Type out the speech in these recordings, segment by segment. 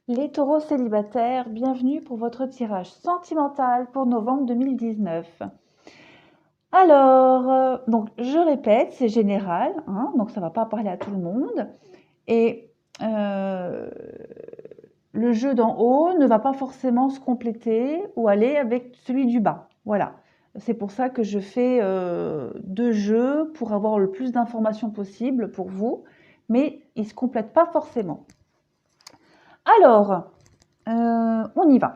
Les taureaux célibataires, bienvenue pour votre tirage sentimental pour novembre 2019. Alors, donc je répète, c'est général, hein, donc ça ne va pas parler à tout le monde. Et le jeu d'en haut ne va pas forcément se compléter ou aller avec celui du bas. Voilà. C'est pour ça que je fais deux jeux pour avoir le plus d'informations possible pour vous, mais ils ne se complètent pas forcément. Alors, on y va.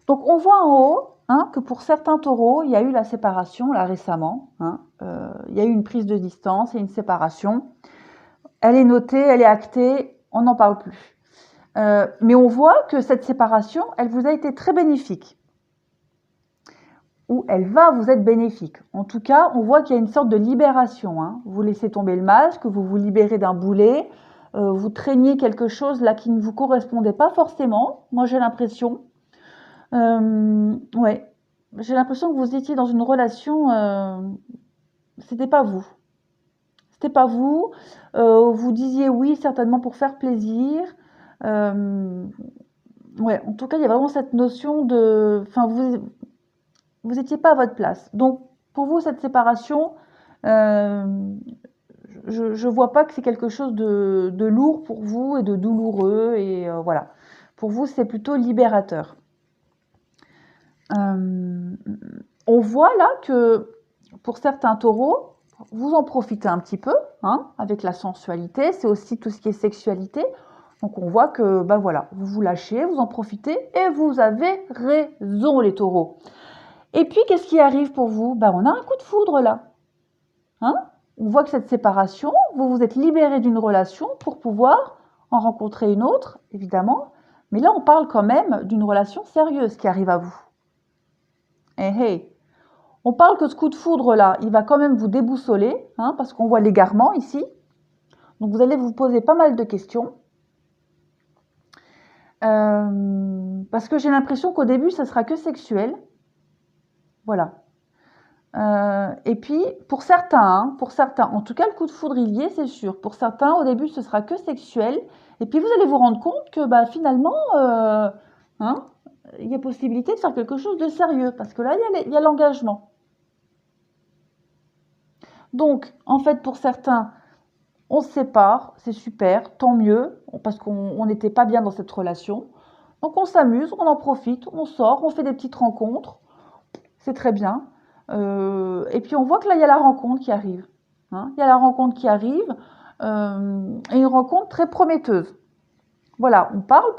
Donc on voit en haut hein, que pour certains taureaux, il y a eu la séparation là récemment. Hein, il y a eu une prise de distance et une séparation. Elle est notée, elle est actée, on n'en parle plus. Mais on voit que cette séparation, elle vous a été très bénéfique. Ou elle va vous être bénéfique. En tout cas, on voit qu'il y a une sorte de libération. Hein. Vous laissez tomber le masque, vous vous libérez d'un boulet, vous traîniez quelque chose là qui ne vous correspondait pas forcément. Moi, j'ai l'impression. Ouais, j'ai l'impression que vous étiez dans une relation, c'était pas vous. C'était pas vous. Vous disiez oui certainement pour faire plaisir. Ouais, en tout cas, il y a vraiment cette notion de, enfin, vous étiez pas à votre place. Donc, pour vous, cette séparation, euh, je vois pas que c'est quelque chose de lourd pour vous et de douloureux et voilà. Pour vous, c'est plutôt libérateur. Euh, on voit là que pour certains taureaux, vous en profitez un petit peu hein, avec la sensualité, c'est aussi tout ce qui est sexualité. Donc on voit que bah voilà, vous vous lâchez, vous en profitez et vous avez raison les taureaux. Et puis qu'est-ce qui arrive pour vous? Bah on a un coup de foudre là. Hein, on voit que cette séparation, vous vous êtes libéré d'une relation pour pouvoir en rencontrer une autre, évidemment. Mais là on parle quand même d'une relation sérieuse qui arrive à vous. Eh hey, on parle que ce coup de foudre là, il va quand même vous déboussoler, hein, parce qu'on voit l'égarement ici. Donc vous allez vous poser pas mal de questions. Parce que j'ai l'impression qu'au début, ça sera que sexuel. Voilà. Et puis, pour certains, en tout cas, le coup de foudre, il y est, c'est sûr. Pour certains, au début, ce sera que sexuel. Et puis, vous allez vous rendre compte que bah, finalement, hein, il y a possibilité de faire quelque chose de sérieux. Parce que là, il y a l'engagement. Donc, en fait, pour certains, on se sépare, c'est super, tant mieux, parce qu'on n'était pas bien dans cette relation. Donc on s'amuse, on en profite, on sort, on fait des petites rencontres, c'est très bien. Et puis on voit que là, il y a la rencontre qui arrive. Hein. Il y a la rencontre qui arrive, et une rencontre très prometteuse. Voilà, on parle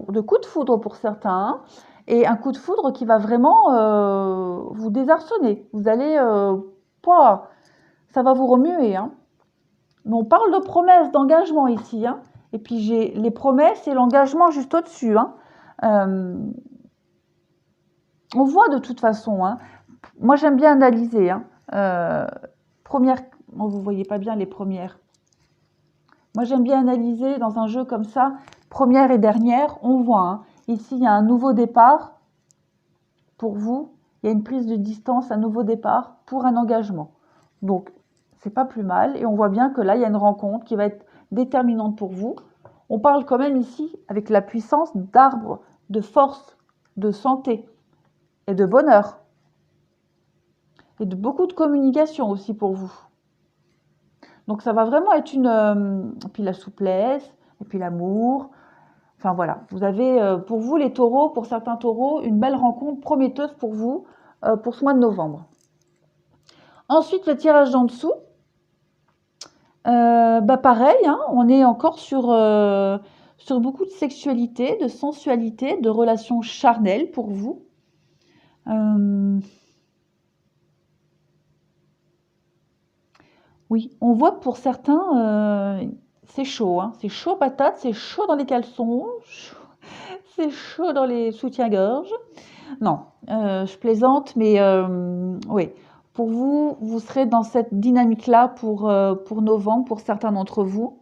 de coup de foudre pour certains, et un coup de foudre qui va vraiment vous désarçonner. Vous allez, ça va vous remuer. Hein. Mais on parle de promesses, d'engagement ici. Hein. Et puis j'ai les promesses et l'engagement juste au-dessus. Hein. On voit de toute façon. Hein. Moi j'aime bien analyser. Hein. Première, oh, vous voyez pas bien les premières. Moi j'aime bien analyser dans un jeu comme ça, première et dernière. On voit. Hein. Ici il y a un nouveau départ pour vous. Il y a une prise de distance, un nouveau départ pour un engagement. Donc c'est pas plus mal. Et on voit bien que là il y a une rencontre qui va être déterminante pour vous. On parle quand même ici avec la puissance d'arbre, de force, de santé et de bonheur. Et de beaucoup de communication aussi pour vous. Donc ça va vraiment être une... et puis la souplesse, et puis l'amour. Enfin voilà, vous avez pour vous les taureaux, pour certains taureaux, une belle rencontre prometteuse pour vous pour ce mois de novembre. Ensuite, le tirage d'en dessous. Bah pareil, hein, on est encore sur beaucoup de sexualité, de sensualité, de relations charnelles pour vous. Oui, on voit que pour certains, c'est chaud, hein, c'est chaud patate, c'est chaud dans les caleçons, c'est chaud dans les soutiens-gorge. Non, je plaisante, mais oui, pour vous, vous serez dans cette dynamique-là pour novembre, pour certains d'entre vous.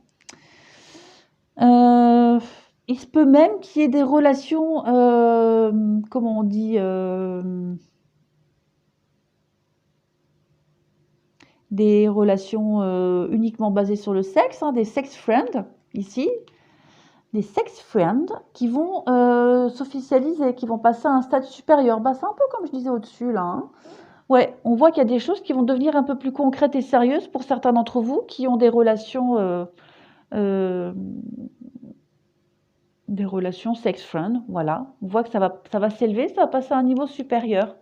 Il se peut même qu'il y ait des relations, comment on dit, des relations uniquement basées sur le sexe, hein, des sex friends, ici. des sex friends qui vont s'officialiser, qui vont passer à un stade supérieur. Bah, c'est un peu comme je disais au-dessus, là. Hein. Ouais, on voit qu'il y a des choses qui vont devenir un peu plus concrètes et sérieuses pour certains d'entre vous qui ont des relations sex friend, voilà. On voit que ça va s'élever, ça va passer à un niveau supérieur.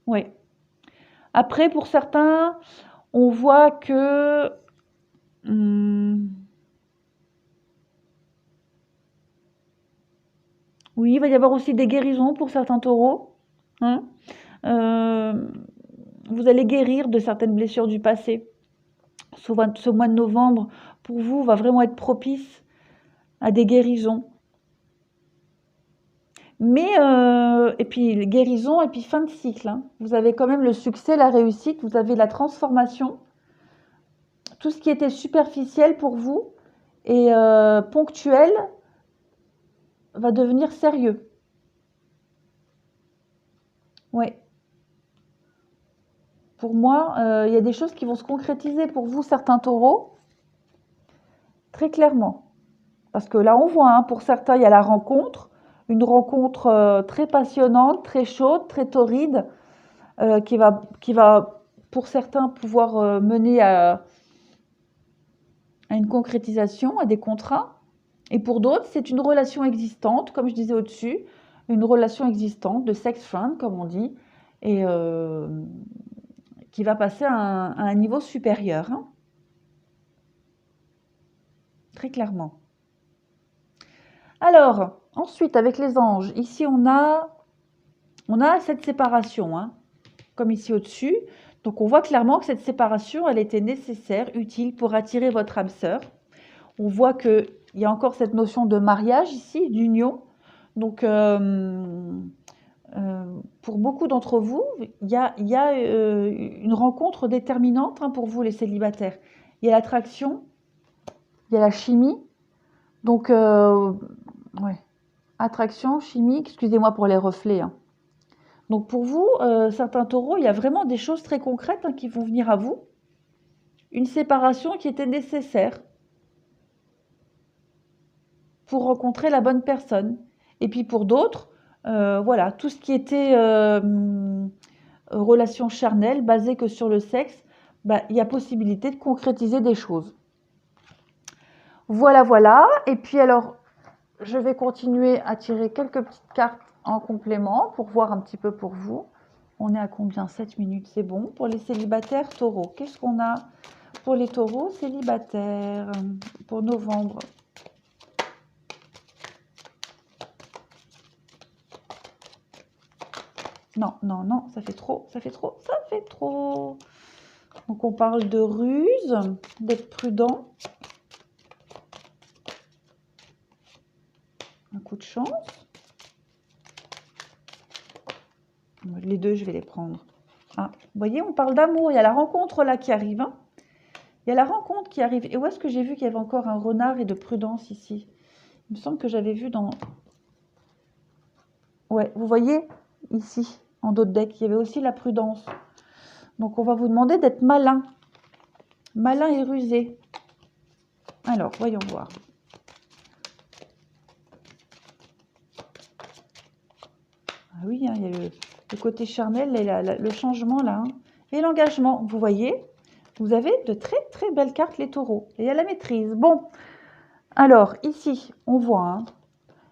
Oui. Après, pour certains, on voit que oui, il va y avoir aussi des guérisons pour certains taureaux. Hein. Vous allez guérir de certaines blessures du passé. Ce mois de novembre, pour vous, va vraiment être propice à des guérisons. Mais, et puis guérison et puis fin de cycle. Hein. Vous avez quand même le succès, la réussite, vous avez la transformation. Tout ce qui était superficiel pour vous et ponctuel va devenir sérieux. Oui. Pour moi, il y a des choses qui vont se concrétiser pour vous, certains taureaux, très clairement. Parce que là, on voit, hein, pour certains, il y a la rencontre, une rencontre très passionnante, très chaude, très torride, qui va, pour certains, pouvoir mener à une concrétisation, à des contrats. Et pour d'autres, c'est une relation existante, comme je disais au-dessus, une relation existante de sex friend, comme on dit, et qui va passer à un niveau supérieur. Hein. Très clairement. Alors, ensuite, avec les anges, ici, on a cette séparation, hein, comme ici au-dessus. Donc, on voit clairement que cette séparation, elle était nécessaire, utile pour attirer votre âme sœur. On voit qu'il y a encore cette notion de mariage ici, d'union. Donc, pour beaucoup d'entre vous, il y a une rencontre déterminante, hein, pour vous, les célibataires. Il y a l'attraction, il y a la chimie. Donc, ouais. Attraction, chimie, excusez-moi pour les reflets. Hein. Donc, pour vous, certains taureaux, il y a vraiment des choses très concrètes, hein, qui vont venir à vous. Une séparation qui était nécessaire pour rencontrer la bonne personne. Et puis pour d'autres, voilà, tout ce qui était relation charnelle, basée que sur le sexe, bah, il y a possibilité de concrétiser des choses. Voilà, voilà. Et puis alors, je vais continuer à tirer quelques petites cartes en complément pour voir un petit peu pour vous. On est à combien? 7 minutes, c'est bon. Pour les célibataires taureaux, qu'est-ce qu'on a pour les taureaux célibataires pour novembre? Non, non, non, ça fait trop, ça fait trop, ça fait trop. Donc on parle de ruse, d'être prudent. Un coup de chance. Les deux, je vais les prendre. Ah, vous voyez, on parle d'amour. Il y a la rencontre là qui arrive. Hein. Il y a la rencontre qui arrive. Et où est-ce que j'ai vu qu'il y avait encore un renard et de prudence ici? Il me semble que j'avais vu dans... Ouais, vous voyez, ici, en dos de deck, il y avait aussi la prudence. Donc, on va vous demander d'être malin. Malin et rusé. Alors, voyons voir. Ah oui, hein, il y a le côté charnel et le changement là. Hein. Et l'engagement, vous voyez, vous avez de très très belles cartes les taureaux. Et il y a la maîtrise. Bon, alors ici, on voit, hein,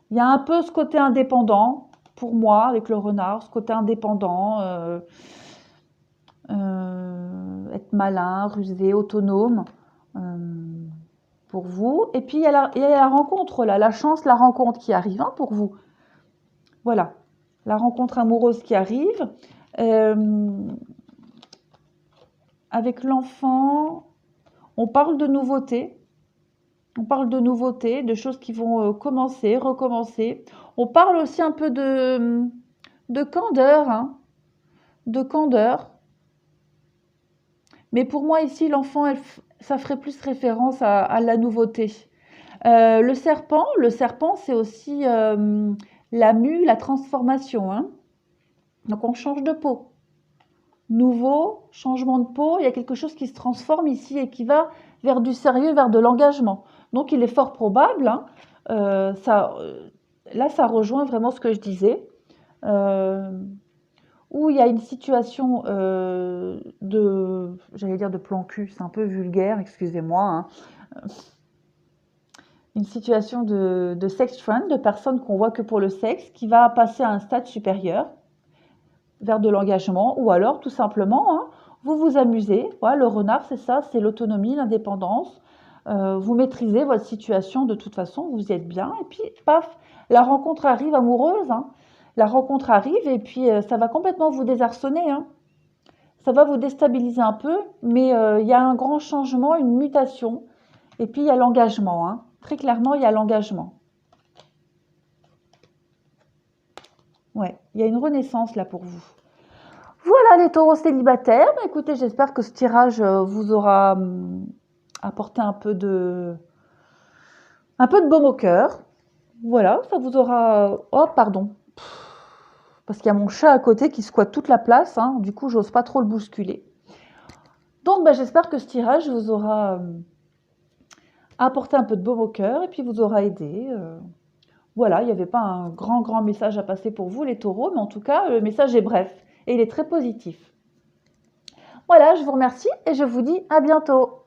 il y a un peu ce côté indépendant, pour moi, avec le renard, ce côté indépendant, être malin, rusé, autonome, pour vous. Et puis il y a la rencontre là, la chance, la rencontre qui arrive, hein, pour vous. Voilà. La rencontre amoureuse qui arrive. Avec l'enfant, on parle de nouveautés. On parle de nouveautés, de choses qui vont commencer, recommencer. On parle aussi un peu de candeur. Hein, de candeur. Mais pour moi, ici, l'enfant, ça ferait plus référence à la nouveauté. Le serpent, c'est aussi la mue, la transformation. Hein. Donc, on change de peau. Nouveau, changement de peau, il y a quelque chose qui se transforme ici et qui va vers du sérieux, vers de l'engagement. Donc, il est fort probable, hein, Là, ça rejoint vraiment ce que je disais, où il y a une situation j'allais dire de plan cul, c'est un peu vulgaire, excusez-moi, hein. Une situation de sex friend, de personnes qu'on voit que pour le sexe, qui va passer à un stade supérieur, vers de l'engagement, ou alors tout simplement, hein, vous vous amusez. Voilà, le renard, c'est ça, c'est l'autonomie, l'indépendance. Vous maîtrisez votre situation de toute façon, vous y êtes bien, et puis paf, la rencontre arrive amoureuse, hein. La rencontre arrive et puis ça va complètement vous désarçonner, hein. Ça va vous déstabiliser un peu, mais il y a un grand changement, une mutation, et puis il y a l'engagement, hein. Très clairement, il y a l'engagement. Ouais, il y a une renaissance là pour vous. Voilà les taureaux célibataires. Bah, écoutez, j'espère que ce tirage vous aura apporté un peu de baume au cœur. Voilà, ça vous aura... Oh, pardon. Parce qu'il y a mon chat à côté qui squatte toute la place, hein. Du coup, j'ose pas trop le bousculer. Donc, bah, j'espère que ce tirage vous aura apporté un peu de baume au cœur et puis vous aura aidé. Voilà, il n'y avait pas un grand message à passer pour vous, les taureaux, mais en tout cas, le message est bref et il est très positif. Voilà, je vous remercie et je vous dis à bientôt.